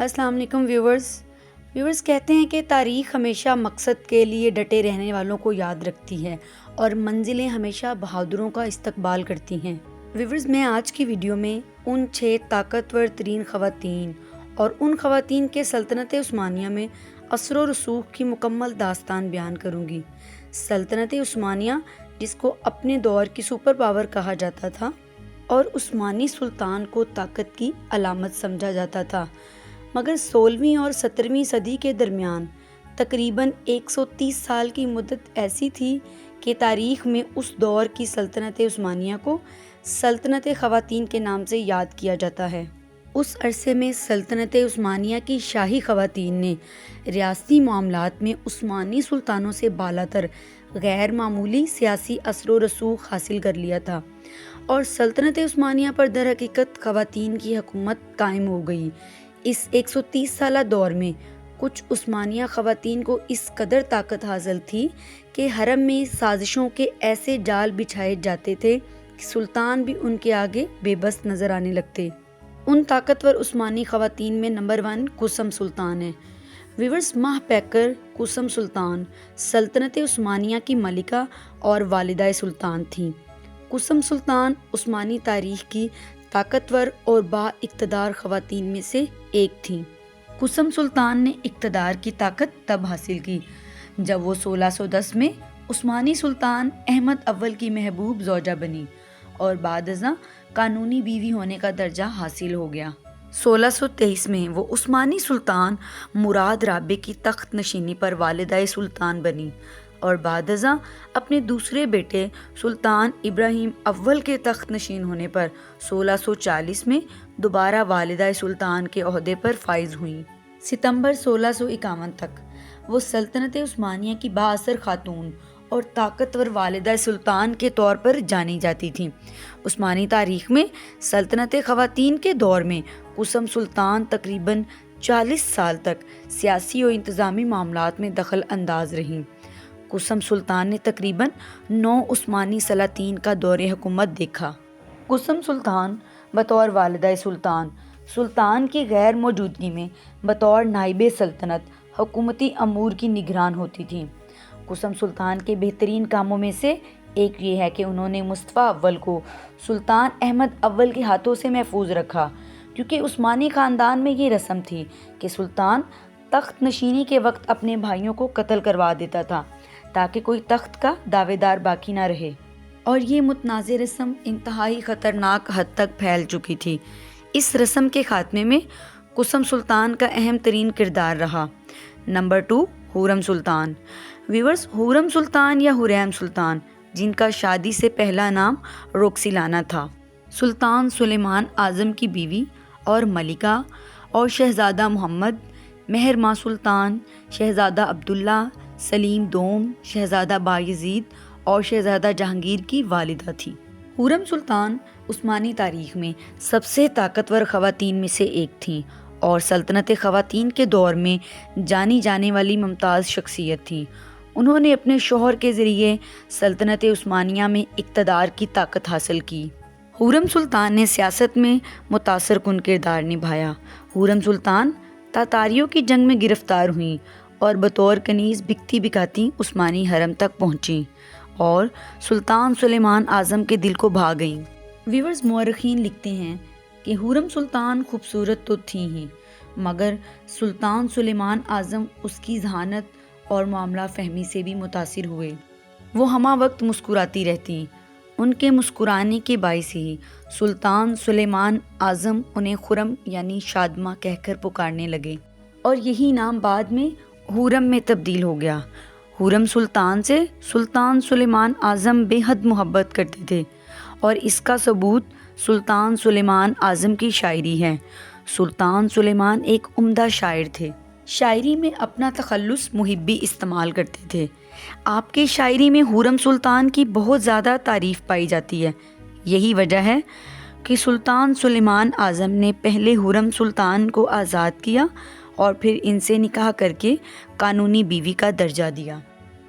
السلام علیکم ویورز کہتے ہیں کہ تاریخ ہمیشہ مقصد کے لیے ڈٹے رہنے والوں کو یاد رکھتی ہے اور منزلیں ہمیشہ بہادروں کا استقبال کرتی ہیں۔ ویورز، میں آج کی ویڈیو میں ان 6 طاقتور ترین خواتین اور ان خواتین کے سلطنت عثمانیہ میں اثر و رسوخ کی مکمل داستان بیان کروں گی۔ سلطنت عثمانیہ، جس کو اپنے دور کی سپر پاور کہا جاتا تھا اور عثمانی سلطان کو طاقت کی علامت سمجھا جاتا تھا، مگر 16ویں اور 17ویں صدی کے درمیان تقریباً 130 سال کی مدت ایسی تھی کہ تاریخ میں اس دور کی سلطنت عثمانیہ کو سلطنت خواتین کے نام سے یاد کیا جاتا ہے۔ اس عرصے میں سلطنت عثمانیہ کی شاہی خواتین نے ریاستی معاملات میں عثمانی سلطانوں سے بالاتر غیر معمولی سیاسی اثر و رسوخ حاصل کر لیا تھا، اور سلطنت عثمانیہ پر در حقیقت خواتین کی حکومت قائم ہو گئی۔ اس 130 سالہ دور میں کچھ عثمانیہ خواتین کو اس قدر طاقت حاصل تھی کہ حرم میں سازشوں کے ایسے جال بچھائے جاتے تھے کہ سلطان بھی ان کے آگے بے بس نظر آنے لگتے۔ ان طاقتور عثمانی خواتین میں نمبر 1 قسم سلطان ہے۔ ویورز، ماہ پیکر قسم سلطان سلطنت عثمانیہ کی ملکہ اور والدہ سلطان تھیں۔ قسم سلطان عثمانی تاریخ کی طاقتور اور با اقتدار خواتین میں سے ایک تھیں۔ قسم سلطان نے اقتدار کی طاقت تب حاصل کی جب وہ 1610 میں عثمانی سلطان احمد اول کی محبوب زوجہ بنی اور بعد ازاں قانونی بیوی ہونے کا درجہ حاصل ہو گیا۔ 1623 میں وہ عثمانی سلطان مراد رابع کی تخت نشینی پر والدہ سلطان بنی اور بعد ازاں اپنے دوسرے بیٹے سلطان ابراہیم اول کے تخت نشین ہونے پر 1640 میں دوبارہ والدہ سلطان کے عہدے پر فائز ہوئیں۔ ستمبر 1651 تک وہ سلطنت عثمانیہ کی بااثر خاتون اور طاقتور والدہ سلطان کے طور پر جانی جاتی تھیں۔ عثمانی تاریخ میں سلطنت خواتین کے دور میں قسم سلطان تقریباً 40 سال تک سیاسی و انتظامی معاملات میں دخل انداز رہیں۔ قسم سلطان نے تقریباً 9 عثمانی سلاطین کا دور حکومت دیکھا۔ قسم سلطان بطور والدہ سلطان، سلطان کی غیر موجودگی میں بطور نائب سلطنت حکومتی امور کی نگران ہوتی تھیں۔ قسم سلطان کے بہترین کاموں میں سے ایک یہ ہے کہ انہوں نے مصطفیٰ اول کو سلطان احمد اول کے ہاتھوں سے محفوظ رکھا، کیونکہ عثمانی خاندان میں یہ رسم تھی کہ سلطان تخت نشینی کے وقت اپنے بھائیوں کو قتل کروا دیتا تھا تاکہ کوئی تخت کا دعوے دار باقی نہ رہے، اور یہ متنازع رسم انتہائی خطرناک حد تک پھیل چکی تھی۔ اس رسم کے خاتمے میں قسم سلطان کا اہم ترین کردار رہا۔ نمبر 2، حورم سلطان۔ ویورز، حورم سلطان یا حریم سلطان، جن کا شادی سے پہلا نام روکسیلانا تھا، سلطان سلیمان اعظم کی بیوی اور ملکہ، اور شہزادہ محمد، مہر ماں سلطان، شہزادہ عبداللہ، سلیم دوم، شہزادہ بایزید اور شہزادہ جہانگیر کی والدہ تھی۔ حورم سلطان عثمانی تاریخ میں سب سے طاقتور خواتین میں سے ایک تھیں اور سلطنت خواتین کے دور میں جانی جانے والی ممتاز شخصیت تھیں۔ انہوں نے اپنے شوہر کے ذریعے سلطنت عثمانیہ میں اقتدار کی طاقت حاصل کی۔ حورم سلطان نے سیاست میں متاثر کن کردار نبھایا۔ حورم سلطان تاتاریوں کی جنگ میں گرفتار ہوئیں اور بطور کنیز بکتی بکاتی عثمانی حرم تک پہنچیں اور سلطان سلیمان اعظم کے دل کو بھا گئیں۔ ویورز، مورخین لکھتے ہیں کہ حورم سلطان خوبصورت تو تھیں ہی، مگر سلطان سلیمان اعظم اس کی ذہانت اور معاملہ فہمی سے بھی متاثر ہوئے۔ وہ ہمہ وقت مسکراتی رہتیں۔ ان کے مسکرانے کے باعث ہی سلطان سلیمان اعظم انہیں خرم یعنی شادماں کہہ کر پکارنے لگے، اور یہی نام بعد میں حورم میں تبدیل ہو گیا۔ حورم سلطان سے سلطان سلیمان اعظم بے حد محبت کرتے تھے، اور اس کا ثبوت سلطان سلیمان اعظم کی شاعری ہے۔ سلطان سلیمان ایک عمدہ شاعر تھے۔ شاعری میں اپنا تخلص محبی استعمال کرتے تھے۔ آپ کی شاعری میں حورم سلطان کی بہت زیادہ تعریف پائی جاتی ہے۔ یہی وجہ ہے کہ سلطان سلیمان اعظم نے پہلے حورم سلطان کو آزاد کیا اور پھر ان سے نکاح کر کے قانونی بیوی کا درجہ دیا۔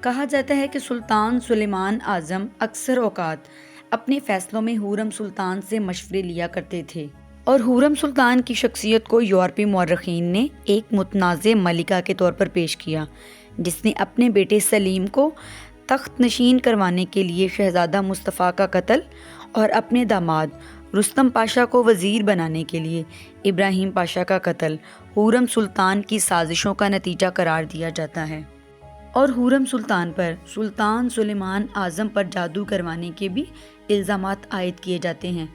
کہا جاتا ہے کہ سلطان سلیمان اعظم اکثر اوقات اپنے فیصلوں میں حورم سلطان سے مشورے لیا کرتے تھے۔ اور حورم سلطان کی شخصیت کو یورپی مورخین نے ایک متنازع ملکہ کے طور پر پیش کیا، جس نے اپنے بیٹے سلیم کو تخت نشین کروانے کے لیے شہزادہ مصطفیٰ کا قتل اور اپنے داماد رستم پاشا کو وزیر بنانے کے لیے ابراہیم پاشا کا قتل حورم سلطان کی سازشوں کا نتیجہ قرار دیا جاتا ہے۔ اور حورم سلطان پر سلطان سلیمان اعظم پر جادو کروانے کے بھی الزامات عائد کیے جاتے ہیں،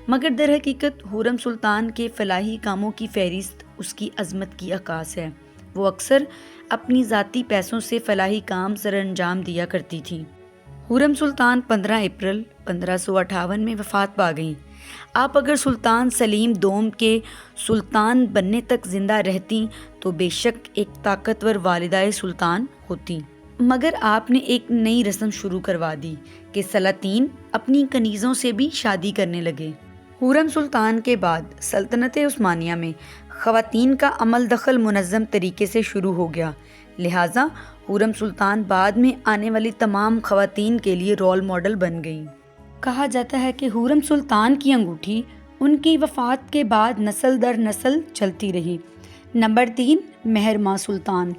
مگر در حقیقت حورم سلطان کے فلاحی کاموں کی فہرست اس کی عظمت کی عکاس ہے۔ وہ اکثر اپنی ذاتی پیسوں سے فلاحی کام سر انجام دیا کرتی تھیں۔ حورم سلطان 15 اپریل 1558 میں وفات پا گئیں۔ آپ اگر سلطان سلیم دوم کے سلطان بننے تک زندہ رہتی تو بے شک ایک طاقتور والدہ سلطان ہوتی، مگر آپ نے ایک نئی رسم شروع کروا دی کہ سلاطین اپنی کنیزوں سے بھی شادی کرنے لگے۔ حورم سلطان کے بعد سلطنت عثمانیہ میں خواتین کا عمل دخل منظم طریقے سے شروع ہو گیا، لہٰذا حورم سلطان بعد میں آنے والی تمام خواتین کے لیے رول ماڈل بن گئیں۔ کہا جاتا ہے کہ حورم سلطان کی انگوٹھی ان کی وفات کے بعد نسل در نسل چلتی رہی۔ نمبر 3، مہر ماں سلطان۔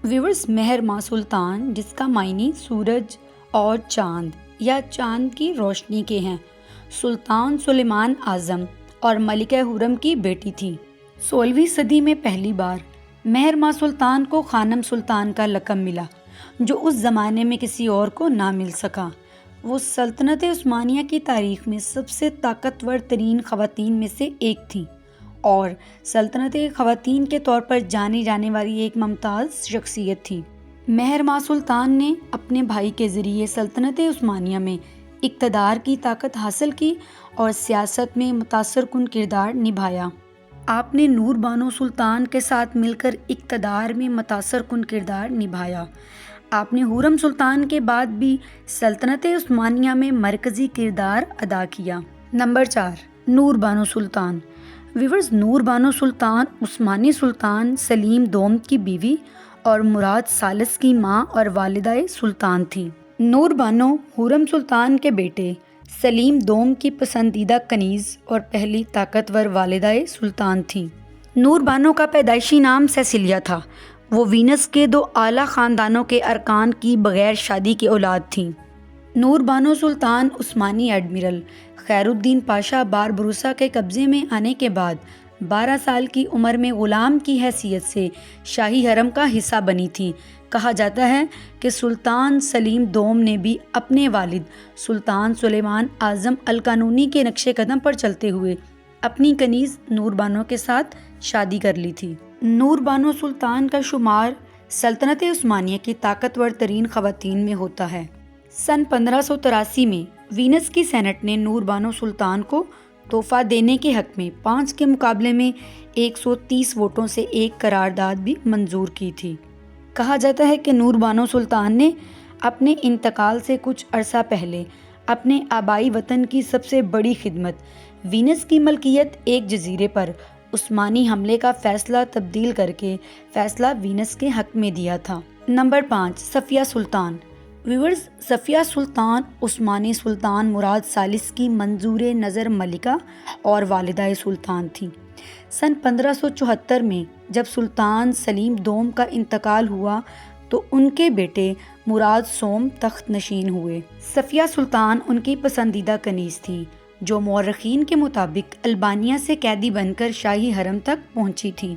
ویورز، مہر ماں سلطان، جس کا معنی سورج اور چاند یا چاند کی روشنی کے ہیں، سلطان سلیمان اعظم اور ملکہ حورم کی بیٹی تھی۔ 16ویں صدی میں پہلی بار مہر ماں سلطان کو خانم سلطان کا لقب ملا، جو اس زمانے میں کسی اور کو نہ مل سکا۔ وہ سلطنت عثمانیہ کی تاریخ میں سب سے طاقتور ترین خواتین میں سے ایک تھیں اور سلطنت خواتین کے طور پر جانی جانے والی ایک ممتاز شخصیت تھی۔ مہر ماں سلطان نے اپنے بھائی کے ذریعے سلطنت عثمانیہ میں اقتدار کی طاقت حاصل کی اور سیاست میں متاثر کن کردار نبھایا۔ آپ نے نور بانو سلطان کے ساتھ مل کر اقتدار میں متاثر کن کردار نبھایا۔ آپ نے حورم سلطان کے بعد بھی سلطنت عثمانیہ میں مرکزی کردار ادا کیا۔ نمبر 4، نور بانو سلطان۔ ویورز، نور بانو سلطان عثمانی سلطان سلیم دوم کی بیوی اور مراد ثالث کی ماں اور والدہ سلطان تھی۔ نور بانو حورم سلطان کے بیٹے سلیم دوم کی پسندیدہ کنیز اور پہلی طاقتور والدہ سلطان تھیں۔ نور بانو کا پیدائشی نام سیسیلیا تھا۔ وہ وینس کے 2 اعلیٰ خاندانوں کے ارکان کی بغیر شادی کی اولاد تھیں۔ نور بانو سلطان عثمانی ایڈمرل خیر الدین پاشا باربروسا کے قبضے میں آنے کے بعد 12 سال کی عمر میں غلام کی حیثیت سے شاہی حرم کا حصہ بنی تھی۔ کہا جاتا ہے کہ سلطان سلیم دوم نے بھی اپنے والد سلطان سلیمان اعظم القانونی کے نقش قدم پر چلتے ہوئے اپنی کنیز نور بانو کے ساتھ شادی کر لی تھی۔ نور بانو سلطان کا شمار سلطنت عثمانیہ کی طاقتور ترین خواتین میں ہوتا ہے۔ سن 1583 میں وینس کی سینٹ نے نور بانو سلطان کو تحفہ دینے کے حق میں 5 کے مقابلے میں 130 ووٹوں سے ایک قرارداد بھی منظور کی تھی۔ کہا جاتا ہے کہ نور بانو سلطان نے اپنے انتقال سے کچھ عرصہ پہلے اپنے آبائی وطن کی سب سے بڑی خدمت وینس کی ملکیت ایک جزیرے پر عثمانی حملے کا فیصلہ تبدیل کر کے فیصلہ وینس کے حق میں دیا تھا۔ نمبر 5، صفیہ سلطان۔ ویورز، صفیہ سلطان عثمانی سلطان مراد ثالث کی منظور نظر ملکہ اور والدہ سلطان تھیں۔ سن 1574 میں جب سلطان سلیم دوم کا انتقال ہوا تو ان کے بیٹے مراد سوم تخت نشین ہوئے۔ صفیہ سلطان ان کی پسندیدہ کنیز تھی، جو مورخین کے مطابق البانیہ سے قیدی بن کر شاہی حرم تک پہنچی تھی۔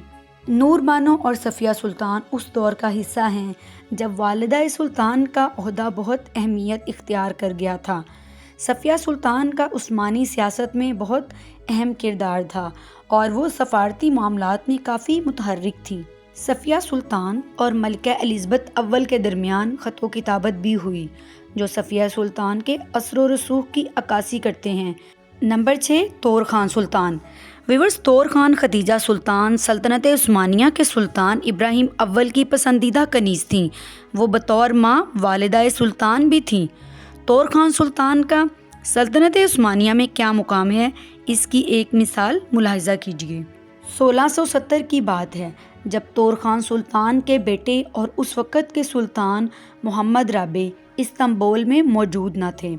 نور بانو اور صفیہ سلطان اس دور کا حصہ ہیں جب والدہ سلطان کا عہدہ بہت اہمیت اختیار کر گیا تھا۔ صفیہ سلطان کا عثمانی سیاست میں بہت اہم کردار تھا اور وہ سفارتی معاملات میں کافی متحرک تھی۔ صفیہ سلطان اور ملکہ الزبتھ اول کے درمیان خط و کتابت بھی ہوئی، جو صفیہ سلطان کے اثر و رسوخ کی عکاسی کرتے ہیں۔ نمبر 6، طور خان سلطان۔ ویورز، طور خان ختیجہ سلطان سلطنت عثمانیہ کے سلطان ابراہیم اول کی پسندیدہ کنیز تھیں۔ وہ بطور ماں والدہ سلطان بھی تھیں۔ طور خان سلطان کا سلطنت عثمانیہ میں کیا مقام ہے، اس کی ایک مثال ملاحظہ کیجیے۔ 1670 کی بات ہے جب طور خان سلطان کے بیٹے اور اس وقت کے سلطان محمد رابع استنبول میں موجود نہ تھے۔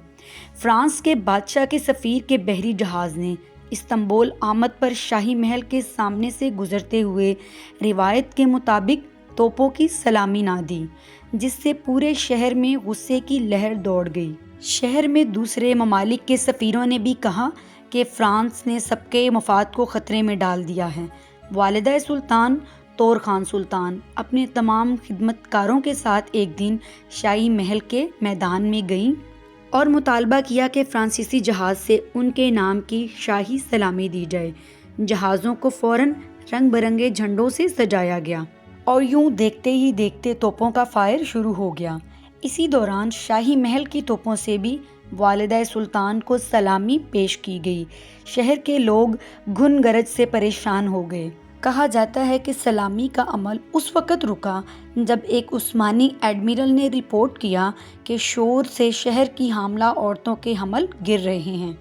فرانس کے بادشاہ کے سفیر کے بحری جہاز نے استنبول آمد پر شاہی محل کے سامنے سے گزرتے ہوئے روایت کے مطابق توپوں کی سلامی نہ دی، جس سے پورے شہر میں غصے کی لہر دوڑ گئی۔ شہر میں دوسرے ممالک کے سفیروں نے بھی کہا کہ فرانس نے سب کے مفاد کو خطرے میں ڈال دیا ہے۔ والدہ سلطان طور خان سلطان اپنے تمام خدمت کاروں کے ساتھ ایک دن شاہی محل کے میدان میں گئیں اور مطالبہ کیا کہ فرانسیسی جہاز سے ان کے نام کی شاہی سلامی دی جائے۔ جہازوں کو فوراً رنگ برنگے جھنڈوں سے سجایا گیا اور یوں دیکھتے ہی دیکھتے توپوں کا فائر شروع ہو گیا۔ اسی دوران شاہی محل کی توپوں سے بھی والدہ سلطان کو سلامی پیش کی گئی۔ شہر کے لوگ گھن گرج سے پریشان ہو گئے۔ کہا جاتا ہے کہ سلامی کا عمل اس وقت رکا جب ایک عثمانی ایڈمرل نے رپورٹ کیا کہ شور سے شہر کی حاملہ عورتوں کے حمل گر رہے ہیں۔